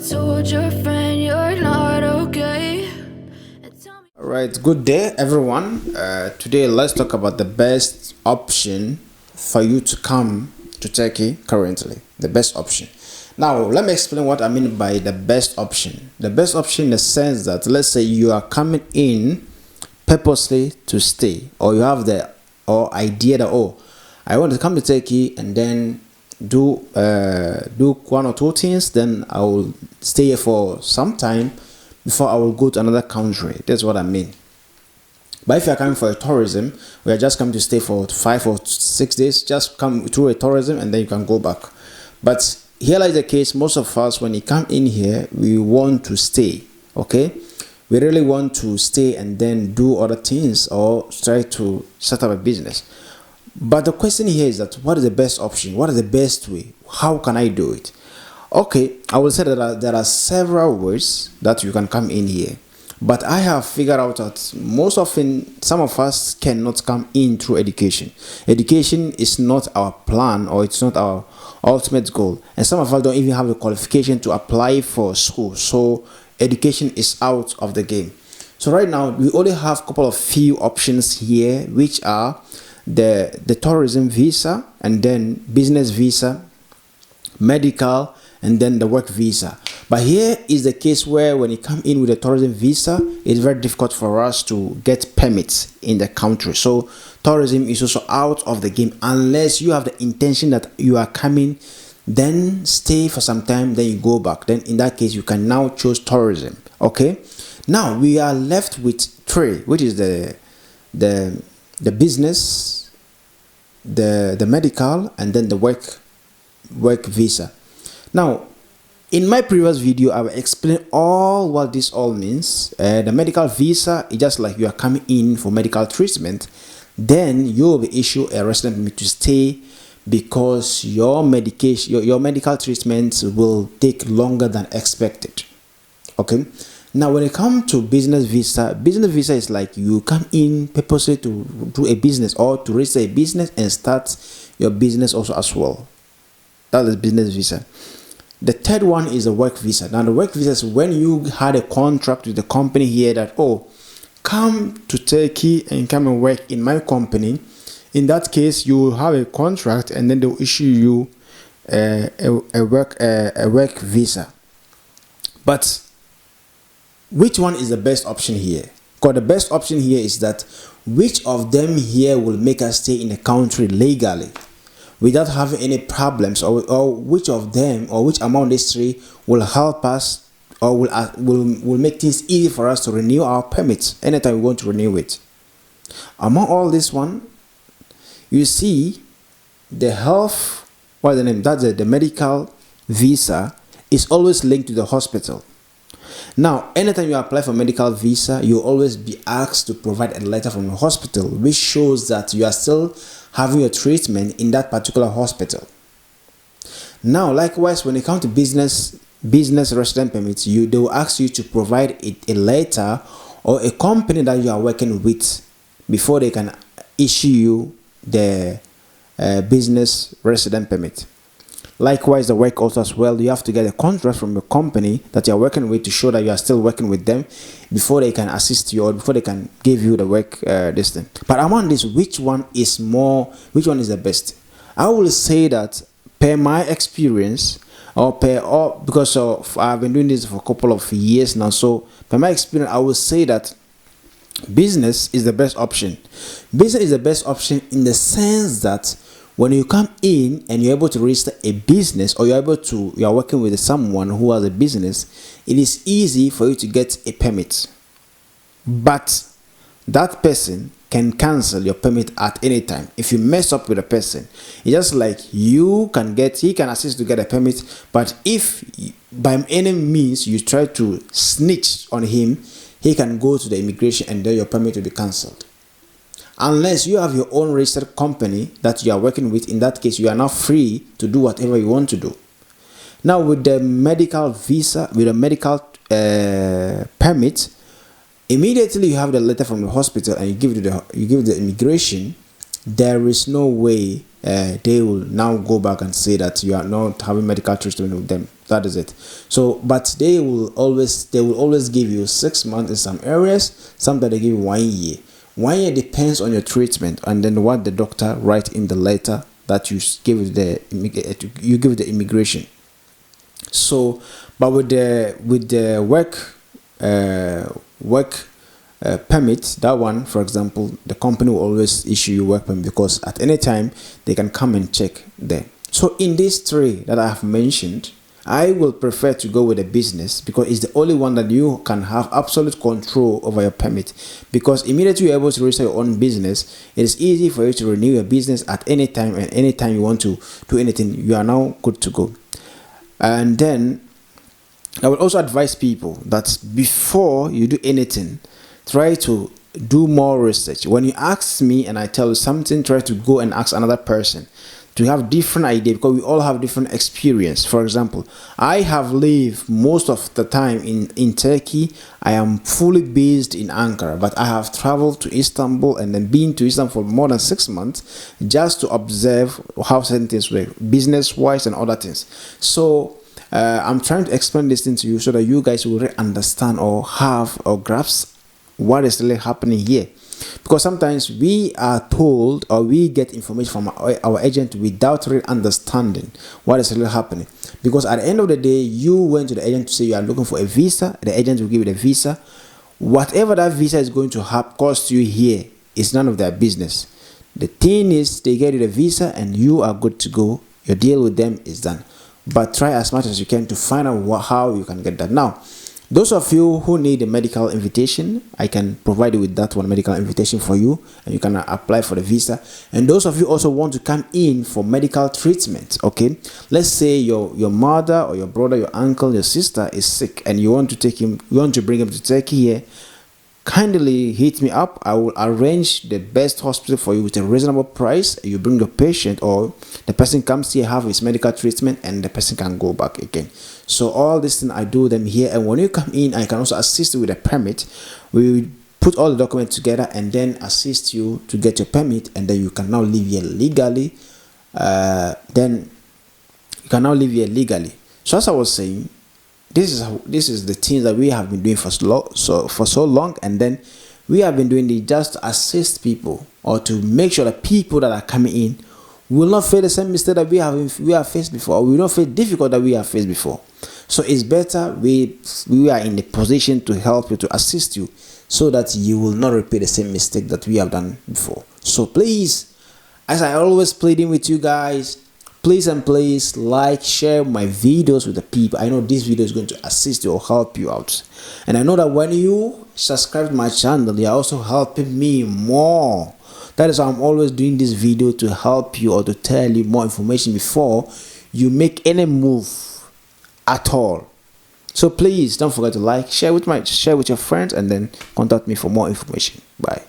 told your friend you're not okay. All right, good day everyone. Today let's talk about the best option for you to come to Turkey currently. The best option. Now let me explain what I mean by the best option. The best option in the sense that, let's say you are coming in purposely to stay, or you have the idea that, oh, I want to come to Turkey and then do one or two things, then I will stay here for some time before I will go to another country. That's what I mean. But if you are coming for a tourism, we are just coming to stay for 5 or 6 days, just come through a tourism and then you can go back. But here lies the case, most of us, when you come in here, we want to stay. Okay, we really want to stay and then do other things or try to set up a business. But the question here is that, what is the best option? What is the best way? How can I do it? Okay, I will say that there are several ways that you can come in here, but I have figured out that most often some of us cannot come in through education. Education is not our plan, or it's not our ultimate goal, and some of us don't even have the qualification to apply for school, so education is out of the game. So right now we only have a couple of few options here, which are the tourism visa, and then business visa, medical, and then the work visa. But here is the case where when you come in with a tourism visa, it's very difficult for us to get permits in the country. So tourism is also out of the game unless you have the intention that you are coming, then stay for some time, then you go back. Then in that case, you can now choose tourism. Okay, now we are left with three, which is the business, the medical, and then the work visa. Now, in my previous video, I will explain all what this all means. The medical visa is just like you are coming in for medical treatment, then you will be issued a resident permit to stay, because your medical treatments will take longer than expected. Okay. Now, when it comes to business visa is like you come in purposely to do a business or to register a business and start your business also as well. That is business visa. The third one is a work visa. Now, the work visa is when you had a contract with the company here that, oh, come to Turkey and come and work in my company. In that case, you will have a contract and then they'll issue you a work visa. But which one is the best option here? Because the best option here is that which of them here will make us stay in the country legally without having any problems, or which of them, or which among these three will help us, or will make things easy for us to renew our permits anytime we want to renew it. Among all this one, you see the health, what's the name? That's the medical visa is always linked to the hospital. Now, anytime you apply for medical visa, you'll always be asked to provide a letter from the hospital which shows that you are still having your treatment in that particular hospital. Now, likewise, when it comes to business resident permits, they will ask you to provide a letter or a company that you are working with before they can issue you the business resident permit. Likewise, the work also as well, you have to get a contract from the company that you are working with to show that you are still working with them before they can assist you or before they can give you the work distance. But among this, which one is the best? I will say that per my experience, because I've been doing this for a couple of years now, so per my experience, I will say that business is the best option. Business is the best option in the sense that when you come in and you're able to register a business, or you are working with someone who has a business, it is easy for you to get a permit. But that person can cancel your permit at any time if you mess up with a person. It's just like he can assist to get a permit, but if by any means you try to snitch on him, he can go to the immigration and then your permit will be cancelled. Unless you have your own registered company that you are working with, in that case, you are now free to do whatever you want to do. Now, with the medical visa, with a medical permit, immediately you have the letter from the hospital and you give the immigration. There is no way they will now go back and say that you are not having medical treatment with them. That is it. So but they will always give you 6 months in some areas. Sometimes they give you 1 year. 1 year depends on your treatment and then what the doctor write in the letter that you give the immigration. So but with the work permit, that one, for example, the company will always issue you work permit because at any time they can come and check there. So in these three that I have mentioned, I will prefer to go with a business because it's the only one that you can have absolute control over your permit, because immediately you're able to register your own business, it is easy for you to renew your business at any time, and anytime you want to do anything, you are now good to go. And then I will also advise people that before you do anything, try to do more research. When you ask me and I tell you something, try to go and ask another person to have different idea, because we all have different experience. For example, I have lived most of the time in Turkey. I am fully based in Ankara, but I have traveled to Istanbul and then been to Istanbul for more than 6 months just to observe how certain things work, business wise and other things. So I'm trying to explain this thing to you so that you guys will really understand or have or grasp what is really happening here. Because sometimes we are told or we get information from our agent without really understanding what is really happening. Because at the end of the day, you went to the agent to say you are looking for a visa, the agent will give you the visa. Whatever that visa is going to cost you here is none of their business. The thing is, they get you the visa and you are good to go. Your deal with them is done. But try as much as you can to find out how you can get that. Now, those of you who need a medical invitation, I can provide you with that one medical invitation for you, and you can apply for the visa. And those of you also want to come in for medical treatment, okay? Let's say your mother or your brother, your uncle, your sister is sick and you want to bring him to Turkey here. Kindly hit me up. I will arrange the best hospital for you with a reasonable price. You bring the patient or the person comes here, have his medical treatment, and the person can go back again. So all this thing I do them here, and when you come in, I can also assist you with a permit. We put all the documents together and then assist you to get your permit, and then you can now live here legally. So as I was saying, this is the things that we have been doing for so long, and then we have been doing it just to assist people or to make sure that people that are coming in will not face the same mistake that we have faced before, or will not face difficult that we have faced before. So it's better we are in the position to help you, to assist you, so that you will not repeat the same mistake that we have done before. So please, as I always pleading with you guys, please and please like, share my videos with the people. I know this video is going to assist you or help you out. And I know that when you subscribe to my channel, you are also helping me more. That is why I'm always doing this video, to help you or to tell you more information before you make any move at all. So please don't forget to like, share with your friends, and then contact me for more information. Bye.